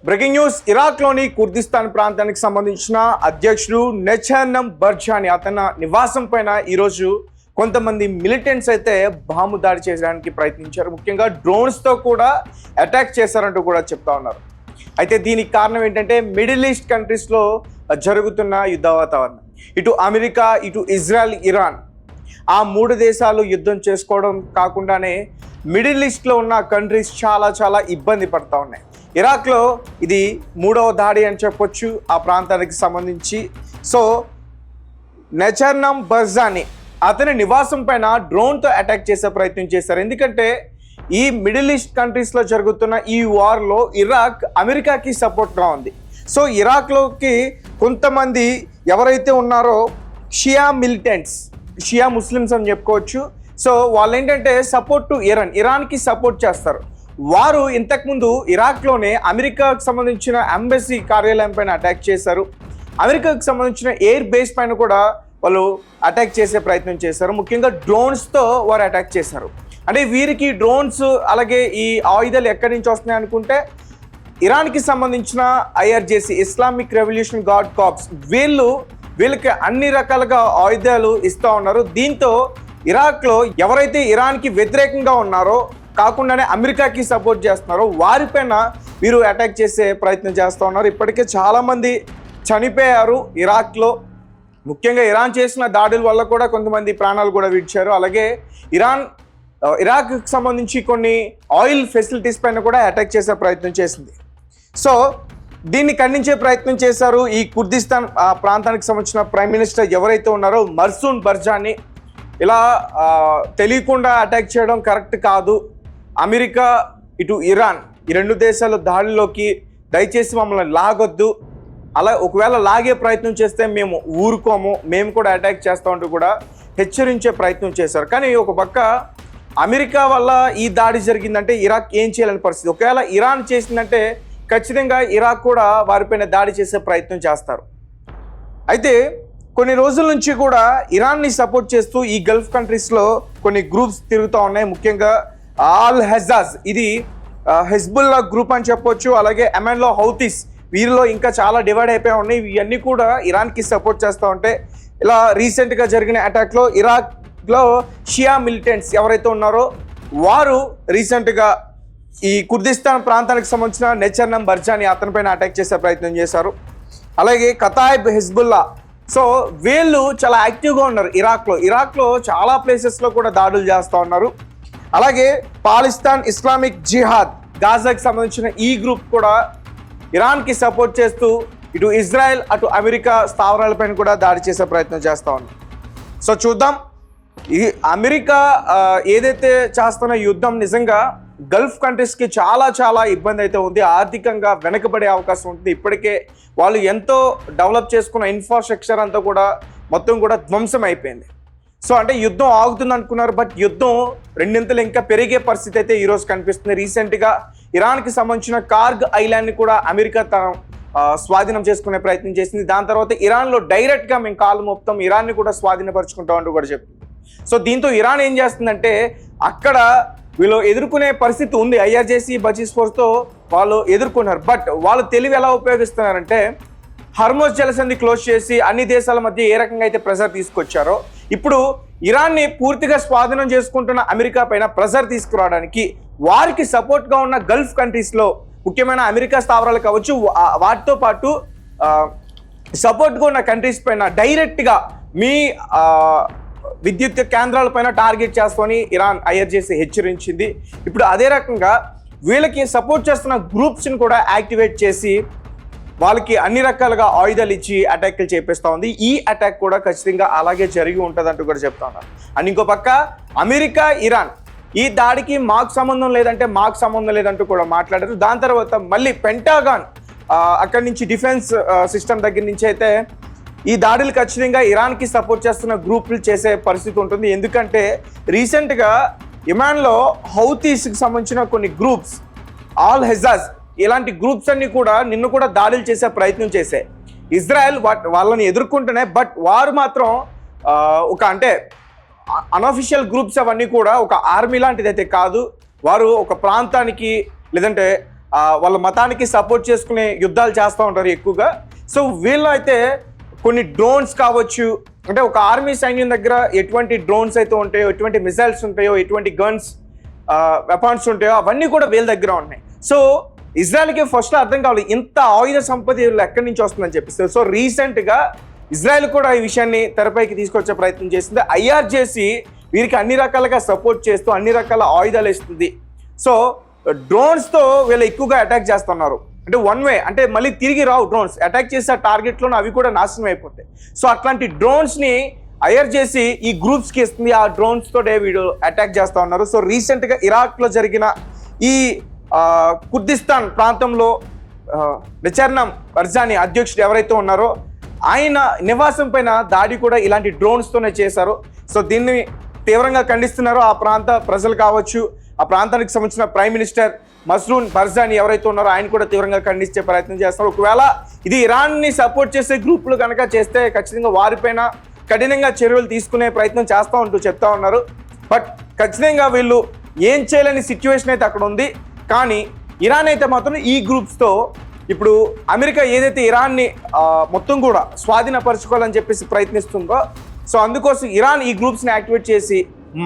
Breaking news. ఇరాక్లోని Kurdistan ప్రాంతానికి సంబంధించిన అధ్యక్షుడు నెచర్నం బర్జానీ అతని నివాసం పైన ఈరోజు కొంతమంది మిలిటెంట్స్ అయితే బాంబు దాడి చేయడానికి ప్రయత్నించారు. ముఖ్యంగా డ్రోన్స్తో కూడా అటాక్ చేశారంటూ కూడా చెప్తా ఉన్నారు. అయితే దీనికి కారణం ఏంటంటే మిడిల్ ఈస్ట్ కంట్రీస్లో జరుగుతున్న యుద్ధ వాతావరణం. ఇటు అమెరికా, ఇటు ఇజ్రాయెల్, ఇరాన్ ఆ మూడు దేశాలు యుద్ధం చేసుకోవడం కాకుండానే మిడిల్ ఈస్ట్లో ఉన్న కంట్రీస్ చాలా ఇబ్బంది పడుతూ ఉన్నాయి. ఇరాక్లో ఇది మూడవ దాడి అని చెప్పొచ్చు ఆ ప్రాంతానికి సంబంధించి. సో నెచర్నం బర్జానీ అతని నివాసం పైన డ్రోన్తో అటాక్ చేసే ప్రయత్నం చేశారు. ఎందుకంటే ఈ మిడిల్ ఈస్ట్ కంట్రీస్లో జరుగుతున్న ఈ వార్లో ఇరాక్ అమెరికాకి సపోర్ట్గా ఉంది. సో ఇరాక్లోకి కొంతమంది ఎవరైతే ఉన్నారో షియా మిలిటెంట్స్, షియా ముస్లిమ్స్ అని చెప్పుకోవచ్చు. సో వాళ్ళు ఏంటంటే సపోర్ట్ టు ఇరాన్కి సపోర్ట్ చేస్తారు. వారు ఇంతకుముందు ఇరాక్లోనే అమెరికాకు సంబంధించిన ఎంబసీ కార్యాలయం పైన అటాక్ చేశారు. అమెరికాకు సంబంధించిన ఎయిర్ బేస్ పైన కూడా వాళ్ళు అటాక్ చేసే ప్రయత్నం చేశారు. ముఖ్యంగా డ్రోన్స్తో వారు అటాక్ చేశారు. అంటే వీరికి డ్రోన్స్ అలాగే ఈ ఆయుధాలు ఎక్కడి నుంచి వస్తున్నాయి అనుకుంటే ఇరాన్కి సంబంధించిన ఐఆర్జేసీ, ఇస్లామిక్ రెవల్యూషన్ గార్డ్ కార్ప్స్, వీళ్ళకి అన్ని రకాలుగా ఆయుధాలు ఇస్తూ ఉన్నారు. దీంతో ఇరాక్లో ఎవరైతే ఇరాన్కి వ్యతిరేకంగా ఉన్నారో కాకుండానే అమెరికాకి సపోర్ట్ చేస్తున్నారో వారిపైన వీరు అటాక్ చేసే ప్రయత్నం చేస్తూ ఉన్నారు. ఇప్పటికే చాలామంది చనిపోయారు ఇరాక్లో. ముఖ్యంగా ఇరాన్ చేసిన దాడుల వల్ల కూడా కొంతమంది ప్రాణాలు కూడా విడిచారు. అలాగే ఇరాక్కి సంబంధించి కొన్ని ఆయిల్ ఫెసిలిటీస్ పైన కూడా అటాక్ చేసే ప్రయత్నం చేసింది. సో దీన్ని ఖండించే ప్రయత్నం చేశారు ఈ కుర్దిస్తాన్ ప్రాంతానికి సంబంధించిన ప్రైమ్ మినిస్టర్ ఎవరైతే ఉన్నారో మర్సూన్ బర్జానీ. ఇలా తెలియకుండా అటాక్ చేయడం కరెక్ట్ కాదు. అమెరికా, ఇటు ఇరాన్ ఈ రెండు దేశాల దాడిలోకి దయచేసి మమ్మల్ని లాగొద్దు. అలా ఒకవేళ లాగే ప్రయత్నం చేస్తే మేము ఊరుకోము, మేము కూడా అటాక్ చేస్తామంటూ కూడా హెచ్చరించే ప్రయత్నం చేశారు. కానీ ఒక పక్క అమెరికా వల్ల ఈ దాడి జరిగిందంటే ఇరాక్ ఏం చేయాలని పరిస్థితి. ఒకవేళ ఇరాన్ చేసిందంటే ఖచ్చితంగా ఇరాక్ కూడా వారిపైన దాడి చేసే ప్రయత్నం చేస్తారు. అయితే కొన్ని రోజుల నుంచి కూడా ఇరాన్ని సపోర్ట్ చేస్తూ ఈ గల్ఫ్ కంట్రీస్లో కొన్ని గ్రూప్స్ తిరుగుతూ ఉన్నాయి. ముఖ్యంగా ఆల్ హెజాజ్, ఇది హెజ్బుల్లా గ్రూప్ అని చెప్పొచ్చు. అలాగే యెమెన్లో హౌతీస్, వీరిలో ఇంకా చాలా డివైడ్ అయిపోయి ఉన్నాయి. ఇవన్నీ కూడా ఇరాన్కి సపోర్ట్ చేస్తూ ఉంటే ఇలా రీసెంట్గా జరిగిన అటాక్లో ఇరాక్లో షియా మిలిటెంట్స్ ఎవరైతే ఉన్నారో వారు రీసెంట్గా ఈ కుర్దిస్తాన్ ప్రాంతానికి సంబంధించిన నెచర్నం బర్జానీ అతనిపైన అటాక్ చేసే ప్రయత్నం చేశారు. అలాగే కతాయిబ్ హెజ్బుల్లా, సో వీళ్ళు చాలా యాక్టివ్గా ఉన్నారు ఇరాక్లో చాలా ప్లేసెస్లో కూడా దాడులు చేస్తూ ఉన్నారు. అలాగే పాలిస్తాన్ ఇస్లామిక్ జిహాద్, గాజాకి సంబంధించిన ఈ గ్రూప్ కూడా ఇరాన్కి సపోర్ట్ చేస్తూ ఇటు ఇజ్రాయెల్ అటు అమెరికా స్థావరాలపైన కూడా దాడి చేసే ప్రయత్నం చేస్తూ ఉన్నారు. సో చూద్దాం, ఈ అమెరికా ఏదైతే చేస్తున్న యుద్ధం నిజంగా గల్ఫ్ కంట్రీస్కి చాలా ఇబ్బంది అయితే ఉంది. ఆర్థికంగా వెనకబడే అవకాశం ఉంటుంది. ఇప్పటికే వాళ్ళు ఎంతో డెవలప్ చేసుకున్న ఇన్ఫ్రాస్ట్రక్చర్ అంతా కూడా మొత్తం కూడా ధ్వంసం అయిపోయింది. సో అంటే యుద్ధం ఆగుతుంది అనుకున్నారు, బట్ యుద్ధం రెండింతలు ఇంకా పెరిగే పరిస్థితి అయితే ఈరోజు కనిపిస్తుంది. రీసెంట్గా ఇరాన్కి సంబంధించిన కార్గ్ ఐలాండ్ని కూడా అమెరికా స్వాధీనం చేసుకునే ప్రయత్నం చేసింది. దాని తర్వాత ఇరాన్లో డైరెక్ట్గా మేము కాలు మోపుతాం, ఇరాన్ని కూడా స్వాధీనపరుచుకుంటాం అంటూ కూడా చెప్తుంది. సో దీంతో ఇరాన్ ఏం చేస్తుందంటే అక్కడ వీళ్ళు ఎదుర్కొనే పరిస్థితి ఉంది. ఐఆర్జేసీ బచీస్ ఫోర్స్తో వాళ్ళు ఎదుర్కొన్నారు. బట్ వాళ్ళు తెలివి ఎలా ఉపయోగిస్తున్నారంటే హర్మోజ్ జలసంధి క్లోజ్ చేసి అన్ని దేశాల మధ్య ఏ రకంగా అయితే ప్రెజర్ తీసుకొచ్చారో ఇప్పుడు ఇరాన్ని పూర్తిగా స్వాధీనం చేసుకుంటున్న అమెరికా పైన ప్రెజర్ తీసుకురావడానికి వారికి సపోర్ట్గా ఉన్న గల్ఫ్ కంట్రీస్లో ముఖ్యమైన అమెరికా స్థావరాలు కావచ్చు, వాటితో పాటు సపోర్ట్గా ఉన్న కంట్రీస్ పైన డైరెక్ట్గా మీ విద్యుత్ కేంద్రాలపైన టార్గెట్ చేస్తామని ఇరాన్ ఐఆర్జేసీ హెచ్చరించింది. ఇప్పుడు అదే రకంగా వీళ్ళకి సపోర్ట్ చేస్తున్న గ్రూప్స్ని కూడా యాక్టివేట్ చేసి వాళ్ళకి అన్ని రకాలుగా ఆయుధాలు ఇచ్చి అటాక్లు చేపిస్తూ ఉంది. ఈ అటాక్ కూడా ఖచ్చితంగా అలాగే జరిగి ఉంటుంది అంటూ కూడా చెప్తా ఉన్నారు. అండ్ ఇంకో పక్క అమెరికా, ఇరాన్ ఈ దాడికి మాకు సంబంధం లేదంటూ కూడా మాట్లాడారు. దాని తర్వాత మళ్ళీ పెంటాగాన్ అక్కడి నుంచి డిఫెన్స్ సిస్టమ్ దగ్గర నుంచి అయితే ఈ దాడులు ఖచ్చితంగా ఇరాన్కి సపోర్ట్ చేస్తున్న గ్రూపులు చేసే పరిస్థితి ఉంటుంది. ఎందుకంటే రీసెంట్గా యెమెన్లో హౌతీస్కి సంబంధించిన కొన్ని గ్రూప్స్, ఆల్ హెజాజ్ ఇలాంటి గ్రూప్స్ అన్ని కూడా నిన్ను కూడా దాడులు చేసే ప్రయత్నం చేశాయి. ఇజ్రాయెల్ వాళ్ళని ఎదుర్కొంటున్నాయి. బట్ వారు మాత్రం ఒక అంటే అనఫిషియల్ గ్రూప్స్ అవన్నీ కూడా ఒక ఆర్మీ లాంటిది అయితే కాదు. వారు ఒక ప్రాంతానికి లేదంటే వాళ్ళ మతానికి సపోర్ట్ చేసుకునే యుద్ధాలు చేస్తూ ఉంటారు ఎక్కువగా. సో వీళ్ళు అయితే కొన్ని డ్రోన్స్ కావచ్చు, అంటే ఒక ఆర్మీ సైన్యం దగ్గర ఎటువంటి డ్రోన్స్ అయితే ఉంటాయో, ఎటువంటి మిసైల్స్ ఉంటాయో, ఎటువంటి గన్స్ వెపన్స్ ఉంటాయో అవన్నీ కూడా వీళ్ళ దగ్గర ఉన్నాయి. సో ఇజ్రాయెల్కి ఫస్ట్ అర్థం కావాలి ఇంత ఆయుధ సంపద ఎక్కడి నుంచి వస్తుందని చెప్పిస్తారు. సో రీసెంట్గా ఇజ్రాయెల్ కూడా ఈ విషయాన్ని తెరపైకి తీసుకొచ్చే ప్రయత్నం చేసింది. ఐఆర్జేసీ వీరికి అన్ని రకాలుగా సపోర్ట్ చేస్తూ అన్ని రకాల ఆయుధాలు ఇస్తుంది. సో డ్రోన్స్తో వీళ్ళు ఎక్కువగా అటాక్ చేస్తున్నారు. అంటే వన్ వే, అంటే మళ్ళీ తిరిగి రావు డ్రోన్స్, అటాక్ చేసే టార్గెట్లోనే అవి కూడా నాశనం అయిపోతాయి. సో అట్లాంటి డ్రోన్స్ని ఐఆర్జేసీ ఈ గ్రూప్స్కి ఇస్తుంది. ఆ డ్రోన్స్ తోటే వీడు అటాక్ చేస్తూ ఉన్నారు. సో రీసెంట్గా ఇరాక్లో జరిగిన ఈ కుర్దిస్తాన్ ప్రాంతంలో నెచర్నం బర్జానీ అధ్యక్షుడు ఎవరైతే ఉన్నారో ఆయన నివాసం పైన దాడి కూడా ఇలాంటి డ్రోన్స్తోనే చేశారు. సో దీన్ని తీవ్రంగా ఖండిస్తున్నారు ఆ ప్రాంత ప్రజలు కావచ్చు, ఆ ప్రాంతానికి సంబంధించిన ప్రైమ్ మినిస్టర్ మస్రూన్ బర్జానీ ఎవరైతే ఉన్నారో ఆయన కూడా తీవ్రంగా ఖండించే ప్రయత్నం చేస్తారు. ఒకవేళ ఇది ఇరాన్ని సపోర్ట్ చేసే గ్రూపులు కనుక చేస్తే ఖచ్చితంగా వారిపైన కఠినంగా చర్యలు తీసుకునే ప్రయత్నం చేస్తూ ఉంటూ చెప్తా ఉన్నారు. బట్ ఖచ్చితంగా వీళ్ళు ఏం చేయలేని సిచ్యువేషన్ అయితే అక్కడ ఉంది. కానీ ఇరాన్ అయితే మాత్రం ఈ గ్రూప్స్తో ఇప్పుడు అమెరికా ఏదైతే ఇరాన్ని మొత్తం కూడా స్వాధీనపరచుకోవాలని చెప్పేసి ప్రయత్నిస్తుందో, సో అందుకోసం ఇరాన్ ఈ గ్రూప్స్ని యాక్టివేట్ చేసి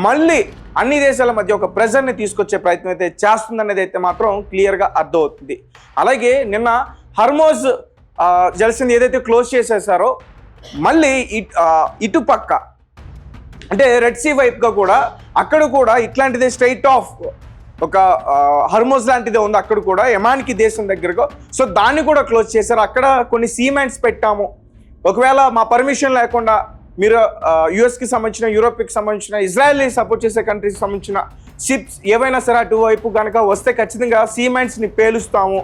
మళ్ళీ అన్ని దేశాల మధ్య ఒక ప్రెజర్ని తీసుకొచ్చే ప్రయత్నం అయితే చేస్తుందనేది అయితే మాత్రం క్లియర్గా అర్థమవుతుంది. అలాగే నిన్న హర్మోజ్ జలసంధి ఏదైతే క్లోజ్ చేసేసారో మళ్ళీ ఇటుపక్క అంటే రెడ్ సీ వైపుగా కూడా అక్కడ కూడా ఇట్లాంటిదే స్ట్రైట్ ఆఫ్ ఒక హర్మోజ్ లాంటిదే ఉంది అక్కడ కూడా యమాన్కి దేశం దగ్గరగా. సో దాన్ని కూడా క్లోజ్ చేశారు. అక్కడ కొన్ని సీమెంట్స్ పెట్టాము, ఒకవేళ మా పర్మిషన్ లేకుండా మీరు యుఎస్కి సంబంధించిన, యూరోప్కి సంబంధించిన, ఇజ్రాయెల్ని సపోర్ట్ చేసే కంట్రీస్కి సంబంధించిన షిప్స్ ఏవైనా సరే అటువైపు కనుక వస్తే ఖచ్చితంగా సీమెంట్స్ని పేలుస్తాము,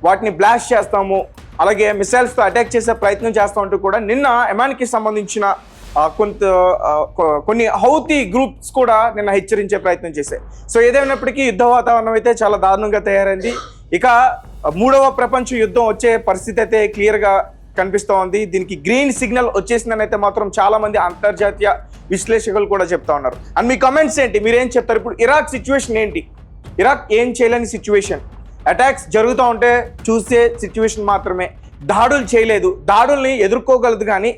వాటిని బ్లాస్ట్ చేస్తాము, అలాగే మిసైల్స్తో అటాక్ చేసే ప్రయత్నం చేస్తూ ఉంటూ కూడా నిన్న యమాన్కి సంబంధించిన కొన్ని హౌతీ గ్రూప్స్ కూడా నిన్న హెచ్చరించే ప్రయత్నం చేశాయి. సో ఏదైనప్పటికీ యుద్ధ వాతావరణం అయితే చాలా దారుణంగా తయారైంది. ఇక 3వ ప్రపంచ యుద్ధం వచ్చే పరిస్థితి అయితే క్లియర్గా కనిపిస్తూ ఉంది. దీనికి గ్రీన్ సిగ్నల్ వచ్చేసిందని అయితే మాత్రం చాలా మంది అంతర్జాతీయ విశ్లేషకులు కూడా చెప్తా ఉన్నారు. అండ్ మీ కమెంట్స్ ఏంటి, మీరేం చెప్తారు? ఇప్పుడు ఇరాక్ సిచ్యువేషన్ ఏంటి? ఇరాక్ ఏం చేయలేని సిచ్యువేషన్, అటాక్స్ జరుగుతూ ఉంటే చూసే సిచ్యువేషన్ మాత్రమే, దాడులు చేయలేదు, దాడుల్ని ఎదుర్కోగలదు కానీ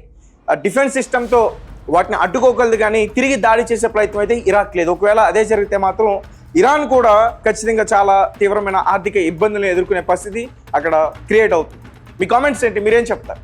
డిఫెన్స్ సిస్టమ్తో వాటిని అడ్డుకోగలదు కానీ తిరిగి దాడి చేసే ప్రయత్నం అయితే ఇరాక్ లేదు. ఒకవేళ అదే జరిగితే మాత్రం ఇరాన్ కూడా ఖచ్చితంగా చాలా తీవ్రమైన ఆర్థిక ఇబ్బందులను ఎదుర్కొనే పరిస్థితి అక్కడ క్రియేట్ అవుతుంది. మీ కామెంట్స్ ఏంటి, మీరేం చెప్తారు?